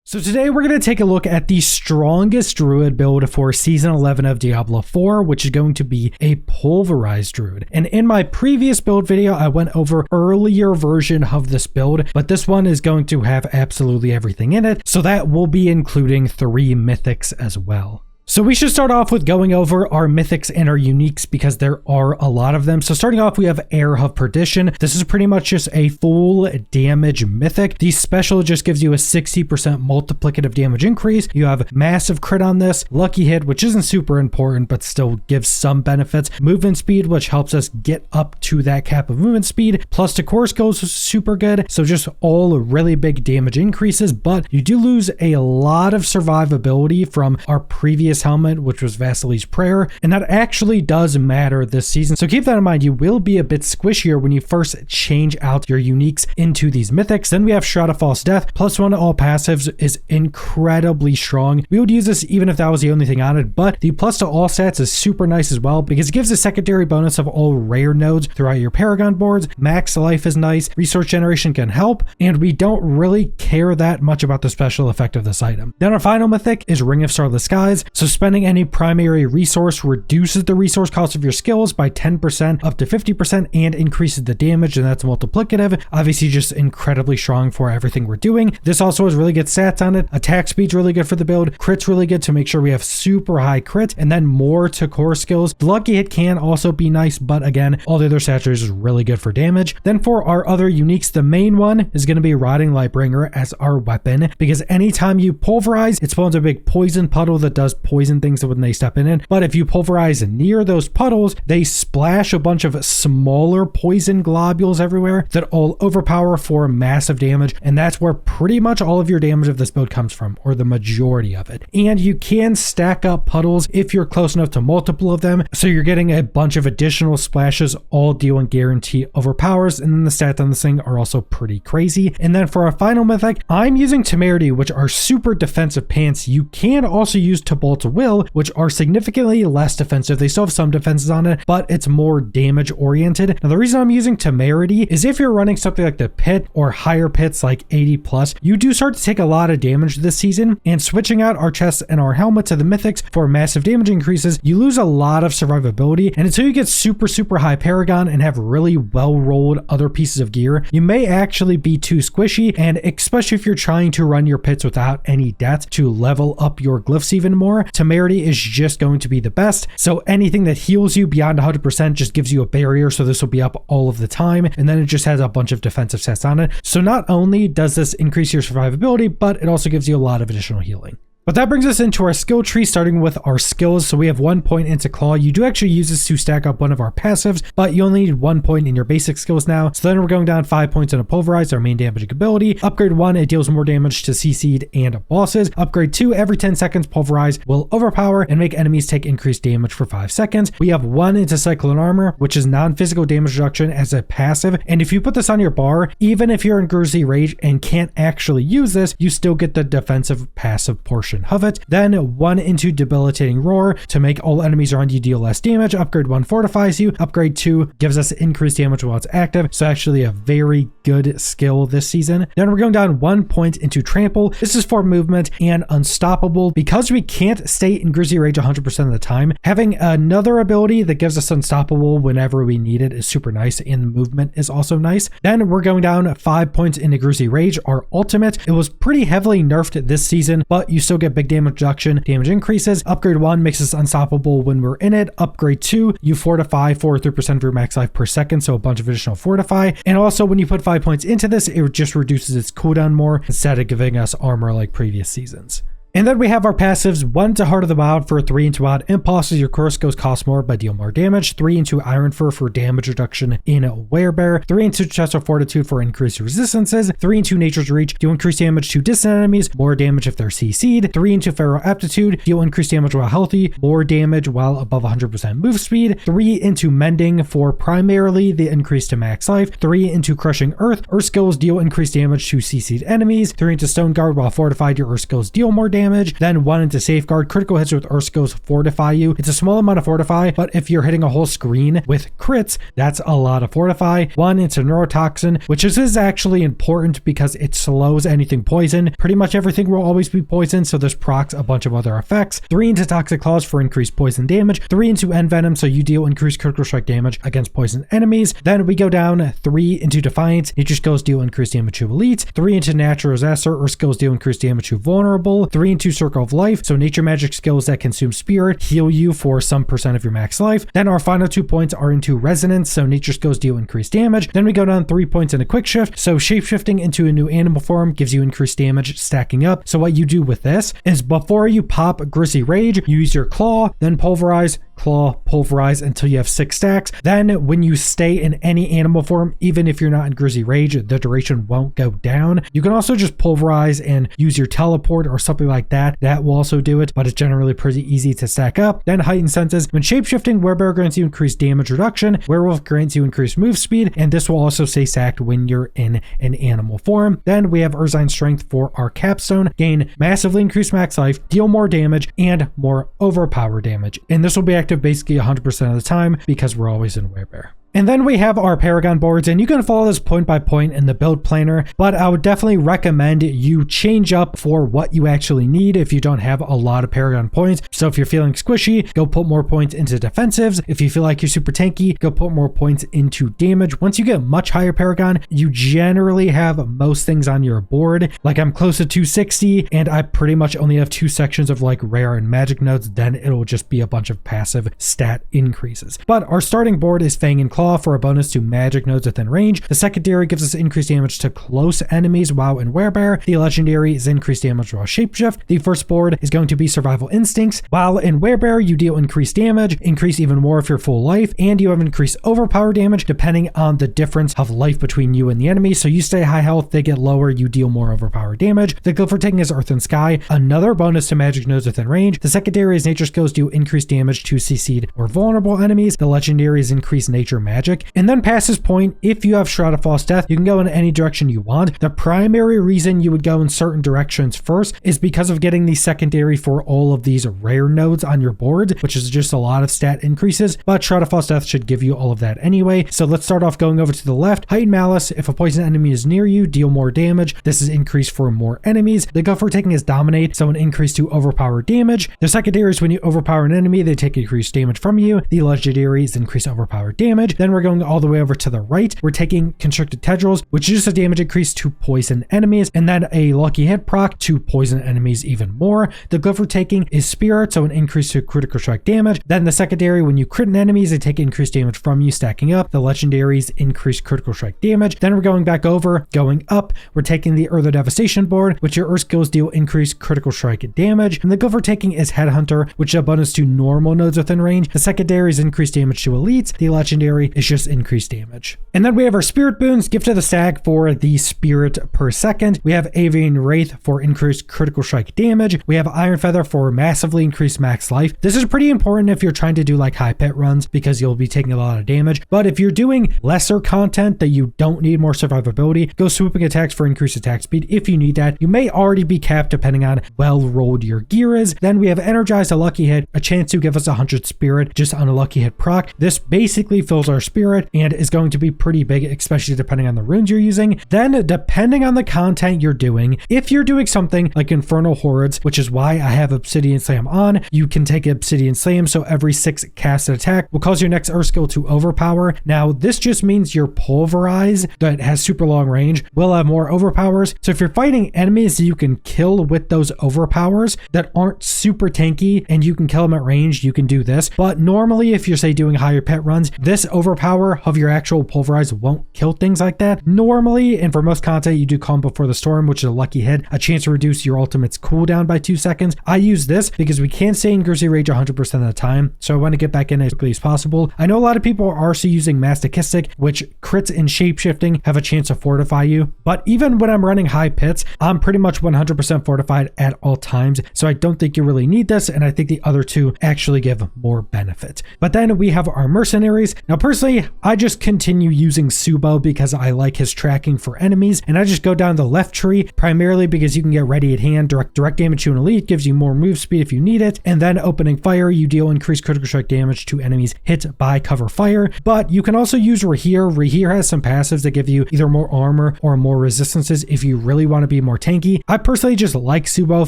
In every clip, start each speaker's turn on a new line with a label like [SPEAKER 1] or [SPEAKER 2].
[SPEAKER 1] So today we're going to take a look at the strongest Druid build for Season 11 of Diablo 4, which is going to be a pulverized Druid. And in my previous build video, I went over earlier version of this build, but this one is going to have absolutely everything in it. So that will be including 3 Mythics as well. So we should start off with going over our Mythics and our Uniques because there are a lot of them. So starting off, we have Heir of Perdition. This is pretty much just a full damage Mythic. The special just gives you a 60% multiplicative damage increase. You have massive crit on this, lucky hit, which isn't super important, but still gives some benefits. Movement speed, which helps us get up to that cap of movement speed. Plus the core skills is super good. So just all really big damage increases, but you do lose a lot of survivability from our previous helmet, which was Vasili's Prayer, and that actually does matter this season. So keep that in mind. You will be a bit squishier when you first change out your Uniques into these Mythics. Then we have Shroud of False Death. +1 to all passives is incredibly strong. We would use this even if that was the only thing on it, but the plus to all stats is super nice as well because it gives a secondary bonus of all rare nodes throughout your Paragon boards. Max life is nice. Resource generation can help, and we don't really care that much about the special effect of this item. Then our final Mythic is Ring of Starless Skies. So spending any primary resource reduces the resource cost of your skills by 10% up to 50% and increases the damage, and that's multiplicative. Obviously just incredibly strong for everything we're doing. This also has really good stats on it. Attack speed's really good for the build. Crit's really good to make sure we have super high crit, and then more to core skills. The lucky hit can also be nice, but again, all the other stats is really good for damage. Then for our other Uniques, the main one is going to be Rotting Lightbringer as our weapon, because anytime you pulverize, it spawns a big poison puddle that does poison things when they step in it. But if you pulverize near those puddles, they splash a bunch of smaller poison globules everywhere that all overpower for massive damage, and that's where pretty much all of your damage of this build comes from, or the majority of it. And you can stack up puddles if you're close enough to multiple of them, so you're getting a bunch of additional splashes, all deal and guarantee overpowers, and then the stats on this thing are also pretty crazy. And then for our final Mythic, I'm using Temerity, which are super defensive pants. You can also use Tibalt's Will, which are significantly less defensive. They still have some defenses on it, but it's more damage oriented. Now the reason I'm using Temerity is if you're running something like the Pit or higher pits like 80 plus, you do start to take a lot of damage this season, and switching out our chests and our helmet to the Mythics for massive damage increases, you lose a lot of survivability, and until you get super high Paragon and have really well rolled other pieces of gear, you may actually be too squishy, and especially if you're trying to run your pits without any death to level up your glyphs even more, Temerity is just going to be the best. So anything that heals you beyond 100% just gives you a barrier, so this will be up all of the time, and then it just has a bunch of defensive stats on it. So not only does this increase your survivability, but it also gives you a lot of additional healing. But that brings us into our skill tree, starting with our skills. So we have 1 point into Claw. You do actually use this to stack up one of our passives, but you only need 1 point in your basic skills now. So then we're going down 5 points into Pulverize, our main damaging ability. Upgrade 1, it deals more damage to CC'd and bosses. Upgrade 2, every 10 seconds, Pulverize will overpower and make enemies take increased damage for 5 seconds. We have 1 into Cyclone Armor, which is non-physical damage reduction as a passive. And if you put this on your bar, even if you're in Grisly Rage and can't actually use this, you still get the defensive passive portion of it. Then 1 into Debilitating Roar to make all enemies around you deal less damage. Upgrade 1 fortifies you. Upgrade 2 gives us increased damage while it's active. So actually a very good skill this season. Then we're going down 1 point into Trample. This is for movement and Unstoppable. Because we can't stay in Grisly Rage 100% of the time, having another ability that gives us Unstoppable whenever we need it is super nice, and movement is also nice. Then we're going down 5 points into Grisly Rage, our ultimate. It was pretty heavily nerfed this season, but you still get big damage reduction, damage increases. Upgrade 1 makes us unstoppable when we're in it. Upgrade 2, you fortify for 3% of your max life per second, so a bunch of additional fortify. And also when you put 5 points into this, it just reduces its cooldown more instead of giving us armor like previous seasons. And then we have our passives, 1 to Heart of the Wild for 3 into Wild Impulses. Your core skills cost more but deal more damage. 3 into Iron Fur for damage reduction in Werebear. 3 into Chest of Fortitude for increased resistances. 3 into Nature's Reach, deal increased damage to distant enemies, more damage if they're CC'd. 3 into Feral Aptitude, deal increased damage while healthy, more damage while above 100% move speed. 3 into Mending for primarily the increase to max life. 3 into Crushing Earth, Earth skills deal increased damage to CC'd enemies. 3 into Stone Guard, while fortified, your Earth skills deal more damage. damage. Then 1 into safeguard. Critical hits with Earth skills fortify you. It's a small amount of fortify, but if you're hitting a whole screen with crits, that's a lot of fortify. 1 into neurotoxin, which is actually important because it slows anything poison. Pretty much everything will always be poison, so this procs a bunch of other effects. 3 into toxic claws for increased poison damage. 3 into envenom, so you deal increased critical strike damage against poison enemies. Then we go down 3 into defiance. Nature skills deal increased damage to elites. 3 into natural disaster, or skills deal increased damage to vulnerable. 3 into circle of life, so nature magic skills that consume spirit heal you for some percent of your max life. Then our final 2 points are into resonance, so nature skills deal increased damage. Then we go down 3 points into quick shift, so shapeshifting into a new animal form gives you increased damage stacking up. So what you do with this is before you pop Grisly Rage, you use your claw, then pulverize, claw, pulverize until you have 6 stacks. Then when you stay in any animal form, even if you're not in Grisly Rage, the duration won't go down. You can also just pulverize and use your teleport or something like that. That will also do it, but it's generally pretty easy to stack up. Then heightened senses. When shapeshifting, Werebear grants you increased damage reduction. Werewolf grants you increased move speed, and this will also stay stacked when you're in an animal form. Then we have Urzine Strength for our capstone. Gain massively increased max life, deal more damage, and more overpower damage. And this will be active basically 100% of the time because we're always in Werebear. And then we have our Paragon boards, and you can follow this point by point in the build planner, but I would definitely recommend you change up for what you actually need if you don't have a lot of Paragon points. So if you're feeling squishy, go put more points into defensives. If you feel like you're super tanky, go put more points into damage. Once you get much higher Paragon, you generally have most things on your board. Like I'm close to 260, and I pretty much only have 2 sections of like rare and magic nodes. Then it'll just be a bunch of passive stat increases. But our starting board is Fang and Claw for a bonus to magic nodes within range. The secondary gives us increased damage to close enemies while in Werebear. The legendary is increased damage while shapeshift. The first board is going to be survival instincts. While in Werebear, you deal increased damage, increase even more if you're full life, and you have increased overpower damage depending on the difference of life between you and the enemy. So you stay high health, they get lower, you deal more overpower damage. The glyph for taking is Earth and Sky, another bonus to magic nodes within range. The secondary is nature skills do increased damage to CC'd or vulnerable enemies. The legendary is increased nature magic. And then past this point, if you have Shroud of False Death, you can go in any direction you want. The primary reason you would go in certain directions first is because of getting the secondary for all of these rare nodes on your board, which is just a lot of stat increases, but Shroud of False Death should give you all of that anyway. So let's start off going over to the left. Heightened Malice. If a poison enemy is near you, deal more damage. This is increased for more enemies. The glyph for taking is Dominate, so an increase to overpower damage. The secondary is when you overpower an enemy, they take increased damage from you. The legendary is increased overpower damage. Then we're going all the way over to the right. We're taking Constricted Tendrils, which is just a damage increase to poison enemies, and then a lucky hit proc to poison enemies even more. The glyph we're taking is Spirit, so an increase to critical strike damage. Then the secondary, when you crit enemies, they take increased damage from you, stacking up. The legendaries increase critical strike damage. Then we're going back over, going up. We're taking the Earth of Devastation board, which your Earth skills deal increased critical strike damage. And the glyph we're taking is Headhunter, which is a bonus to normal nodes within range. The secondary is increased damage to elites. The legendary is just increased damage. And then we have our Spirit boons, Gift of the Stag for the Spirit per second. We have Avian Wraith for increased critical strike damage. We have Iron Feather for massively increased max life. This is pretty important if you're trying to do like high pit runs because you'll be taking a lot of damage. But if you're doing lesser content that you don't need more survivability, go Swooping Attacks for increased attack speed if you need that. You may already be capped depending on well rolled your gear is. Then we have Energize, a lucky hit, a chance to give us 100 spirit just on a lucky hit proc. This basically fills our spirit and is going to be pretty big, especially depending on the runes you're using. Then depending on the content you're doing, if you're doing something like Infernal Hordes, which is why I have Obsidian Slam on, you can take Obsidian Slam, so every 6 casted attack will cause your next Earth skill to overpower. Now this just means your Pulverize that has super long range will have more overpowers. So if you're fighting enemies you can kill with those overpowers that aren't super tanky and you can kill them at range, you can do this. But normally if you're say doing higher pet runs, this overpower of your actual Pulverize won't kill things like that. Normally, and for most content, you do Calm Before the Storm, which is a lucky hit, a chance to reduce your ultimate's cooldown by 2 seconds. I use this because we can't stay in Grisly Rage 100% of the time, so I want to get back in as quickly as possible. I know a lot of people are also using Masochistic, which crits and shapeshifting have a chance to fortify you, but even when I'm running high pits, I'm pretty much 100% fortified at all times, so I don't think you really need this, and I think the other two actually give more benefit. But then we have our Mercenaries. Now personally, personally, I just continue using Subo because I like his tracking for enemies, and I just go down the left tree primarily because you can get ready at hand. Direct damage to an elite gives you more move speed if you need it, and then opening fire, you deal increased critical strike damage to enemies hit by cover fire. But you can also use Rahir. Rahir has some passives that give you either more armor or more resistances if you really want to be more tanky. I personally just like Subo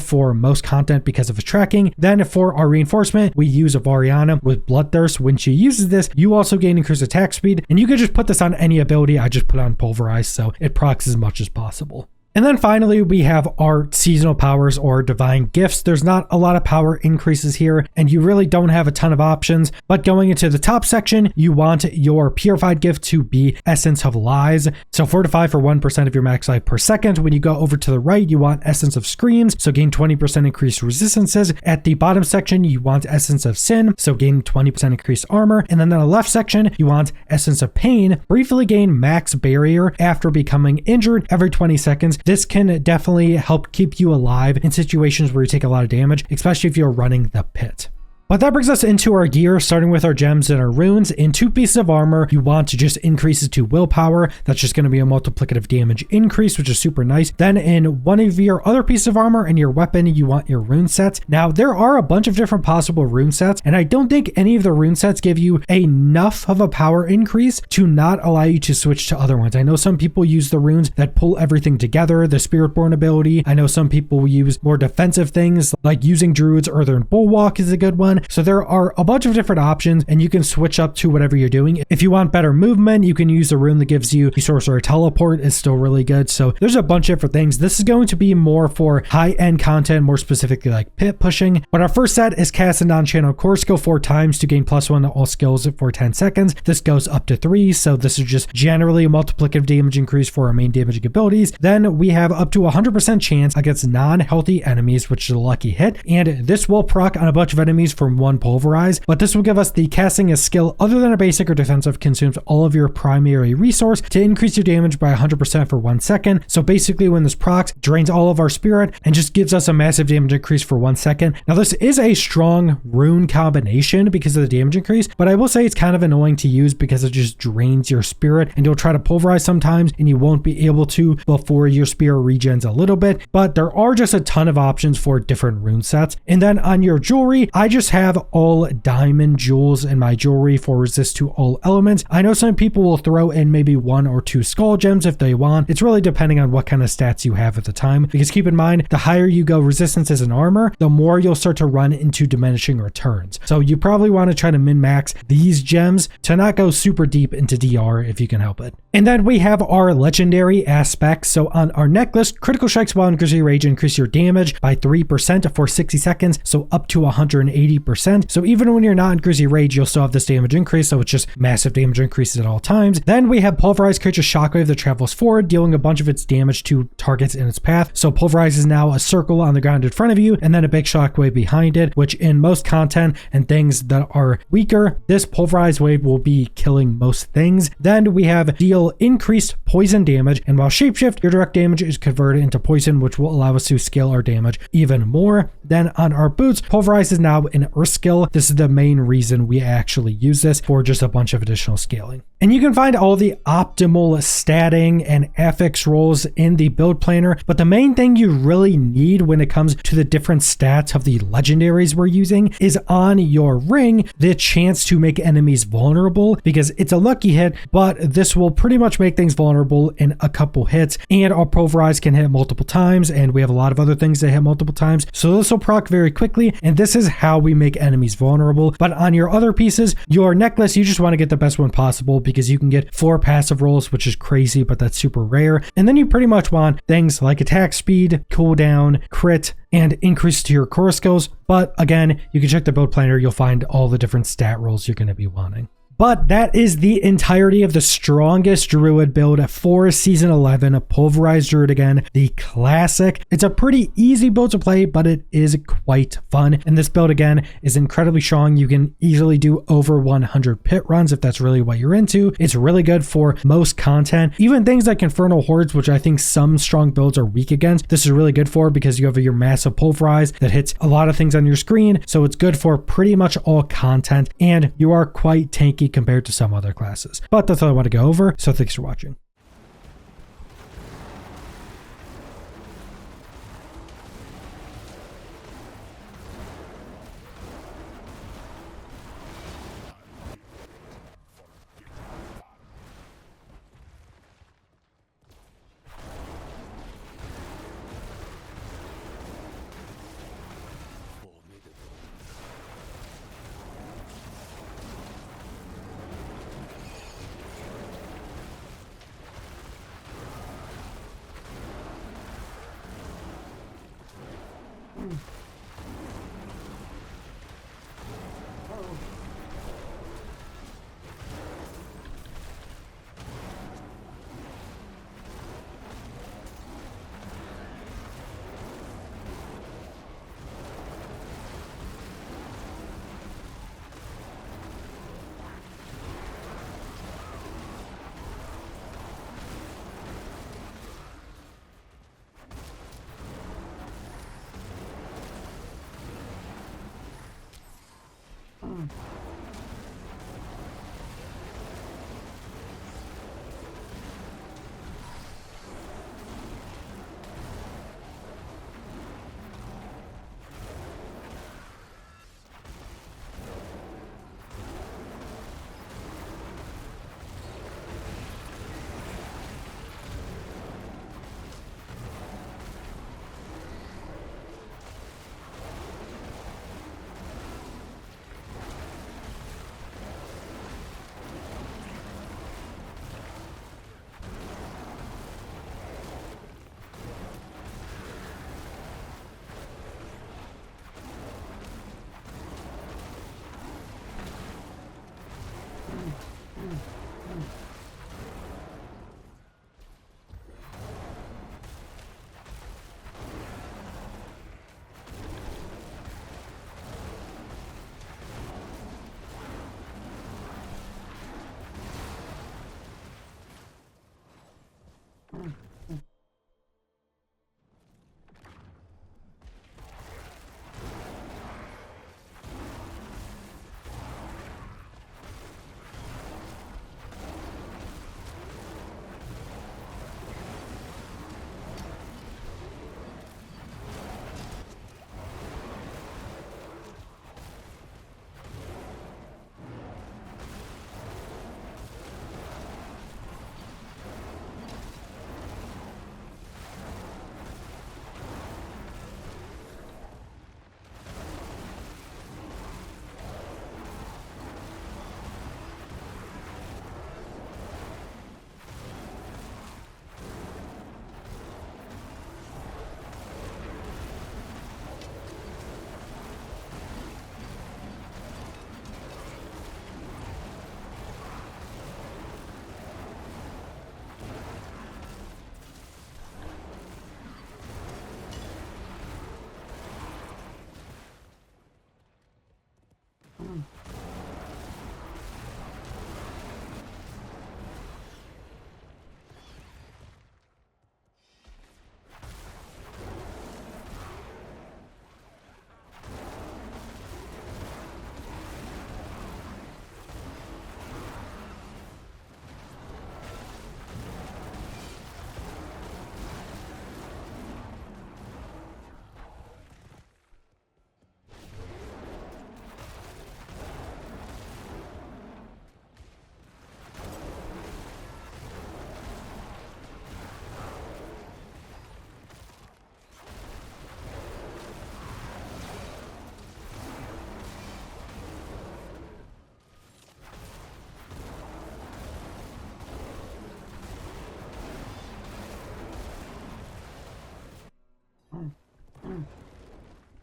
[SPEAKER 1] for most content because of his tracking. Then for our reinforcement, we use Variana with Bloodthirst. When she uses this, you also gain increased attack speed, and you can just put this on any ability. I just put on Pulverize, so it procs as much as possible. And then finally, we have our seasonal powers or divine gifts. There's not a lot of power increases here, and you really don't have a ton of options. But going into the top section, you want your purified gift to be Essence of Lies. So fortify for 1% of your max life per second. When you go over to the right, you want Essence of Screams, so gain 20% increased resistances. At the bottom section, you want Essence of Sin, so gain 20% increased armor. And then in the left section, you want Essence of Pain, briefly gain max barrier after becoming injured every 20 seconds. This can definitely help keep you alive in situations where you take a lot of damage, especially if you're running the pit. But that brings us into our gear, starting with our gems and our runes. In 2 pieces of armor, you want to just increase it to willpower. That's just going to be a multiplicative damage increase, which is super nice. Then in 1 of your other pieces of armor and your weapon, you want your rune sets. Now, there are a bunch of different possible rune sets, and I don't think any of the rune sets give you enough of a power increase to not allow you to switch to other ones. I know some people use the runes that pull everything together, the Spiritborn ability. I know some people use more defensive things, like using Druid's Earthen Bulwark is a good one. So there are a bunch of different options, and you can switch up to whatever you're doing. If you want better movement, you can use the rune that gives you the Sorcerer Teleport. Is still really good. So there's a bunch of different things. This is going to be more for high-end content, more specifically like pit pushing. But our first set is cast a non-channel core skill 4 times to gain +1 to all skills for 10 seconds. This goes up to 3, so this is just generally a multiplicative damage increase for our main damaging abilities. Then we have up to 100% chance against non-healthy enemies, which is a lucky hit, and this will proc on a bunch of enemies for 1 Pulverize, but this will give us the casting a skill other than a basic or defensive consumes all of your primary resource to increase your damage by 100% for 1 second. So basically when this procs, drains all of our spirit and just gives us a massive damage increase for 1 second. Now this is a strong rune combination because of the damage increase, but I will say it's kind of annoying to use because it just drains your spirit, and you'll try to Pulverize sometimes and you won't be able to before your spirit regens a little bit. But there are just a ton of options for different rune sets. And then on your jewelry, I just have all diamond jewels in my jewelry for resist to all elements. I know some people will throw in maybe 1 or 2 skull gems if they want. It's really depending on what kind of stats you have at the time, because keep in mind, the higher you go resistances and armor, the more you'll start to run into diminishing returns. So you probably want to try to min-max these gems to not go super deep into DR if you can help it. And then we have our legendary aspects. So on our necklace, critical strikes while in Grizzly Rage increase your damage by 3% for 60 seconds, so up to 180%. So even when you're not in Grizzly Rage, you'll still have this damage increase, so it's just massive damage increases at all times. Then we have Pulverize, creates a shockwave that travels forward, dealing a bunch of its damage to targets in its path. So Pulverize is now a circle on the ground in front of you, and then a big shockwave behind it, which in most content and things that are weaker, this Pulverize wave will be killing most things. Then we have deal increased poison damage, and while Shapeshift, your direct damage is converted into poison, which will allow us to scale our damage even more. Then on our boots, Pulverize is now an Earth skill. This is the main reason we actually use this, for just a bunch of additional scaling. And you can find all the optimal statting and affix rolls in the build planner, but the main thing you really need when it comes to the different stats of the legendaries we're using is on your ring, the chance to make enemies vulnerable, because it's a lucky hit, but this will pretty much make things vulnerable in a couple hits, and our Pulverize can hit multiple times, and we have a lot of other things that hit multiple times, so this will proc very quickly, and this is how we make enemies vulnerable. But on your other pieces, your necklace, you just want to get the best one possible, because you can get 4 passive rolls, which is crazy, but that's super rare. And then you pretty much want things like attack speed, cooldown, crit, and increase to your core skills. But again, you can check the build planner, you'll find all the different stat rolls you're going to be wanting. But that is the entirety of the strongest Druid build for Season 11, a Pulverized Druid again, the classic. It's a pretty easy build to play, but it is quite fun. And this build again is incredibly strong. You can easily do over 100 pit runs if that's really what you're into. It's really good for most content. Even things like Infernal Hordes, which I think some strong builds are weak against, this is really good for, because you have your massive Pulverize that hits a lot of things on your screen. So it's good for pretty much all content, and you are quite tanky unique compared to some other classes. But that's all I want to go over, so thanks for watching.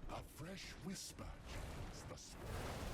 [SPEAKER 2] A fresh whisper chills the spirit.